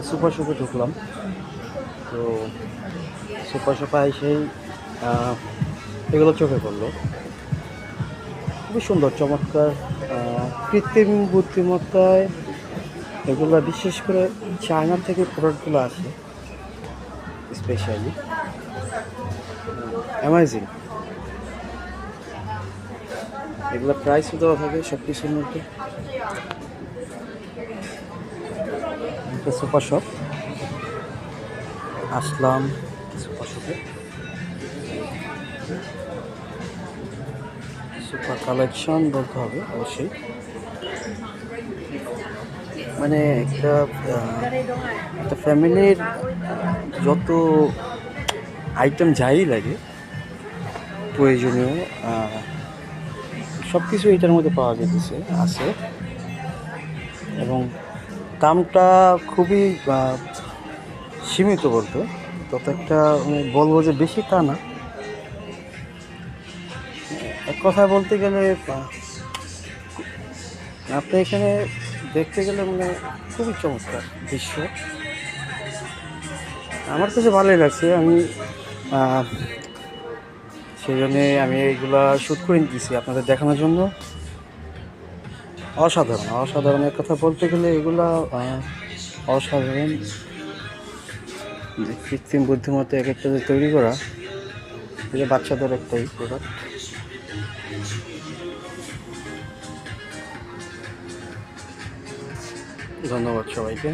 Super শপে ঢুকলাম। তো সুপার শপে এসেই এগুলো চোখে পড়লো। খুবই সুন্দর, চমৎকার। কৃত্রিম বুদ্ধিমত্তায় এগুলো, বিশেষ করে চায়না থেকে প্রোডাক্টগুলো আসে, স্পেশালি অ্যামাজিং। এগুলো প্রাইসও দেওয়া থাকে সব কিছুর মধ্যে। সুপার শপ আসলাম, সুপার শপে সুপার কালেকশন বলতে হবে অবশ্যই। মানে একটা ফ্যামিলির যত আইটেম যাই লাগে প্রয়োজনীয় সব কিছু এটার মধ্যে পাওয়া যেতেছে, আছে। এবং দামটা খুবই সীমিত বলতে, তত একটা বলবো যে বেশি তা না। এক কথায় বলতে গেলে আপনি এখানে দেখতে গেলে মানে খুবই চমৎকার দৃশ্য। আমার কাছে ভালোই লাগছে। আমি সেই জন্যে আমি এইগুলা শ্যুট করে নিতেছি আপনাদের দেখানোর জন্য। অসাধারণ, অসাধারণের কথা বলতে গেলে এগুলা অসাধারণ। কৃত্রিম বুদ্ধিমত্তা এক একটা যে তৈরি করা, এটা বাচ্চাদের একটাই প্রোডাক্ট। ধন্যবাদ সবাইকে।